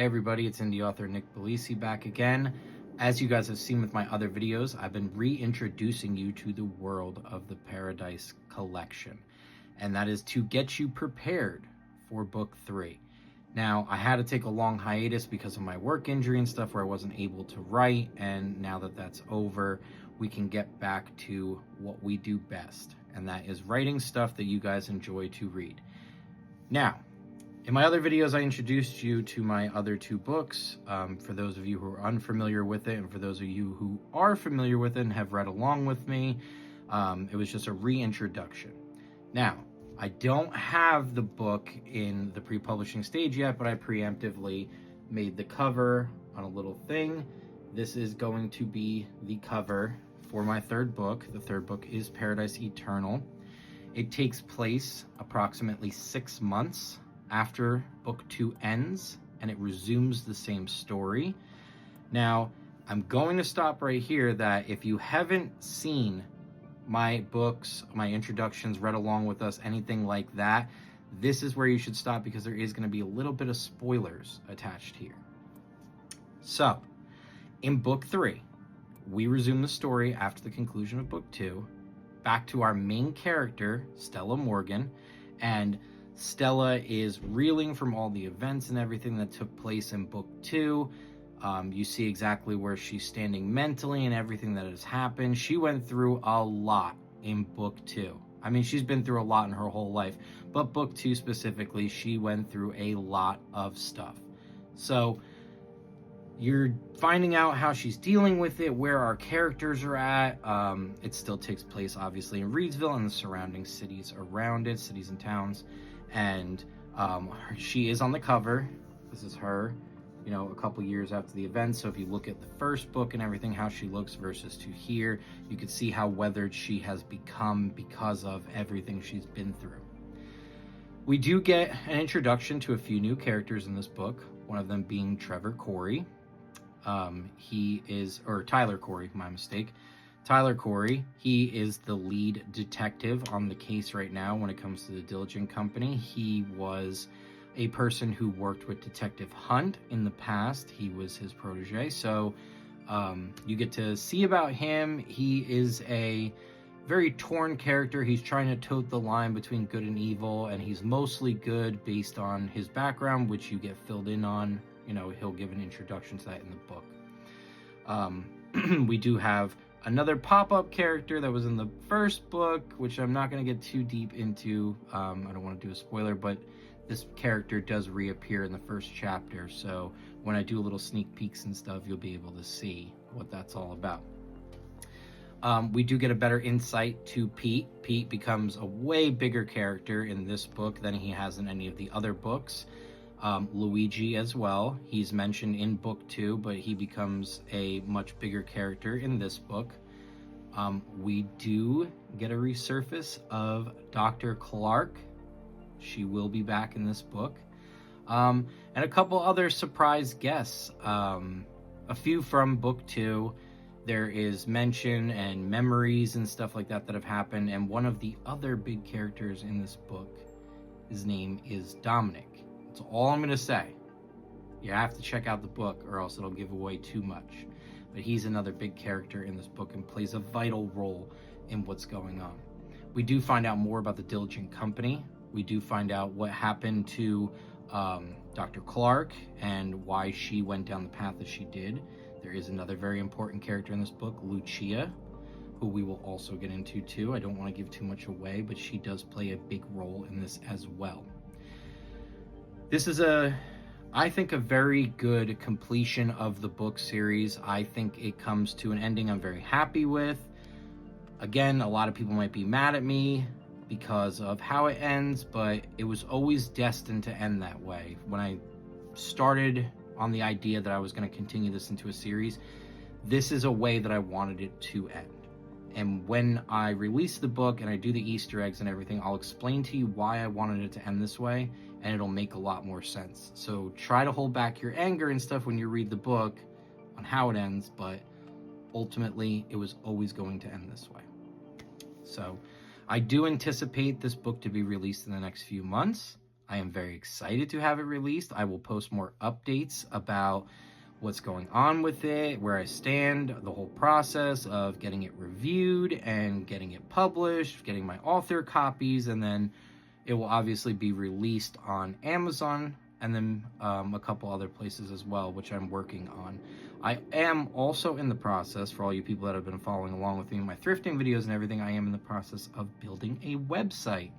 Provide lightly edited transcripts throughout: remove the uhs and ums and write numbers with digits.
everybody, it's indie author Nick Belisi back again. As you guys have seen with my other videos, I've been reintroducing you to the world of the Paradise collection. And that is to get you prepared for book 3. Now, I had to take a long hiatus because of my work injury and stuff where I wasn't able to write, and now that that's over, we can get back to what we do best, and that is writing stuff that you guys enjoy to read. Now, in my other videos, I introduced you to my other 2 books. For those of you who are unfamiliar with it, and for those of you who are familiar with it and have read along with me, it was just a reintroduction. Now, I don't have the book in the pre-publishing stage yet, but I preemptively made the cover on a little thing. This is going to be the cover for my 3rd book. The 3rd book is Paradise Eternal. It takes place approximately 6 months after book 2 ends, and it resumes the same story. Now, I'm going to stop right here that if you haven't seen my books, my introductions, read along with us, anything like that, this is where you should stop because there is going to be a little bit of spoilers attached here. So, in book 3, we resume the story after the conclusion of book 2, back to our main character, Stella Morgan, and Stella is reeling from all the events and everything that took place in book 2. You see exactly where she's standing mentally and everything that has happened. She went through a lot in book 2. I mean, she's been through a lot in her whole life, but book 2 specifically, she went through a lot of stuff. So you're finding out how she's dealing with it, where our characters are at. It still takes place, obviously, in Reedsville and the surrounding cities around it, cities and towns. And she is on the cover. This is her, you know, a couple years after the event. So if you look at the first book and everything, how she looks versus to here, you can see how weathered she has become because of everything she's been through. We do get an introduction to a few new characters in this book, one of them being Trevor Corey. Tyler Corey, my mistake. Tyler Corey, he is the lead detective on the case right now when it comes to the Diligent Company. He was a person who worked with Detective Hunt in the past. He was his protege, so you get to see about him. He is a very torn character. He's trying to tote the line between good and evil, and he's mostly good based on his background, which you get filled in on. You know, he'll give an introduction to that in the book. We do have another pop-up character that was in the first book, which I'm not going to get too deep into. I don't want to do a spoiler, but this character does reappear in the first chapter. So when I do a little sneak peeks and stuff, you'll be able to see what that's all about. We do get a better insight to Pete. Pete becomes a way bigger character in this book than he has in any of the other books. Luigi as well. He's mentioned in book 2, but he becomes a much bigger character in this book. We do get a resurface of Dr. Clark. She will be back in this book. And a couple other surprise guests. A few from book 2. There is mention and memories and stuff like that that have happened. And one of the other big characters in this book, his name is Dominic. That's all I'm going to say. You have to check out the book or else it'll give away too much. But he's another big character in this book and plays a vital role in what's going on. We do find out more about the Diligent Company. We do find out what happened to Dr. Clark and why she went down the path that she did. There is another very important character in this book, Lucia, who we will also get into too. I don't want to give too much away, but she does play a big role in this as well. This is I think, a very good completion of the book series. I think it comes to an ending I'm very happy with. Again, a lot of people might be mad at me because of how it ends, but it was always destined to end that way. When I started on the idea that I was going to continue this into a series, this is a way that I wanted it to end. And when I release the book and I do the Easter eggs and everything, I'll explain to you why I wanted it to end this way, and it'll make a lot more sense. So try to hold back your anger and stuff when you read the book on how it ends, but ultimately it was always going to end this way. So I do anticipate this book to be released in the next few months. I am very excited to have it released. I will post more updates about what's going on with it, where I stand, the whole process of getting it reviewed and getting it published, getting my author copies, and then it will obviously be released on Amazon and then a couple other places as well, which I'm working on. I am also in the process, for all you people that have been following along with me in my thrifting videos and everything, I am in the process of building a website.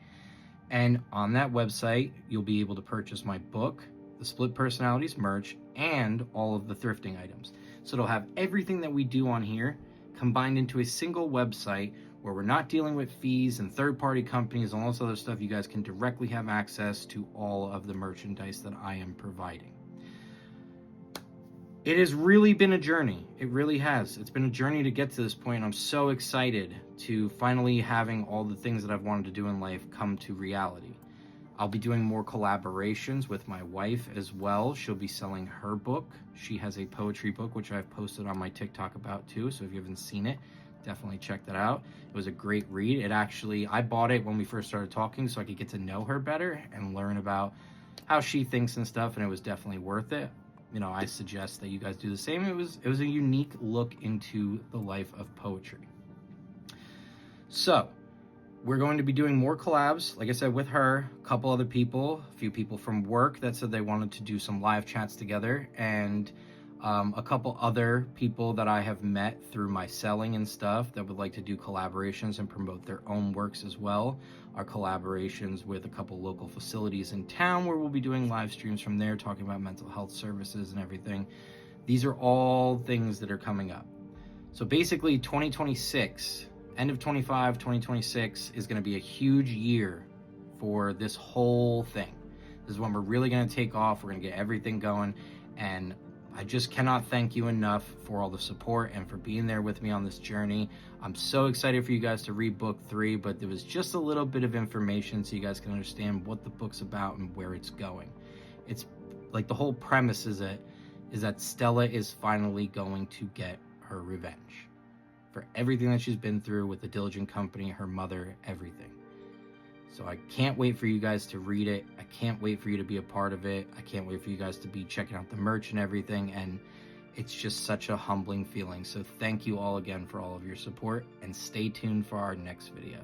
And on that website, you'll be able to purchase my book, the Split Personalities merch, and all of the thrifting items. So it'll have everything that we do on here combined into a single website where we're not dealing with fees and third-party companies and all this other stuff. You guys can directly have access to all of the merchandise that I am providing. It has really been a journey. It really has. It's been a journey to get to this point. I'm so excited to finally having all the things that I've wanted to do in life come to reality. I'll be doing more collaborations with my wife as well. She'll be selling her book. She has a poetry book, which I've posted on my TikTok about too. So if you haven't seen it, definitely check that out. It was a great read. I bought it when we first started talking so I could get to know her better and learn about how she thinks and stuff. And it was definitely worth it. You know, I suggest that you guys do the same. It was a unique look into the life of poetry. So we're going to be doing more collabs, like I said, with her, a couple other people, a few people from work that said they wanted to do some live chats together, and a couple other people that I have met through my selling and stuff that would like to do collaborations and promote their own works as well. Our collaborations with a couple local facilities in town where we'll be doing live streams from there, talking about mental health services and everything. These are all things that are coming up. So basically 2026, end of 25, 2026 is going to be a huge year for this whole thing. This is when we're really going to take off. We're going to get everything going. And I just cannot thank you enough for all the support and for being there with me on this journey. I'm so excited for you guys to read book 3, but there was just a little bit of information so you guys can understand what the book's about and where it's going. It's like the whole premise is that Stella is finally going to get her revenge for everything that she's been through with the Diligent Company, her mother, everything. So I can't wait for you guys to read it. I can't wait for you to be a part of it. I can't wait for you guys to be checking out the merch and everything. And it's just such a humbling feeling. So thank you all again for all of your support, and stay tuned for our next video.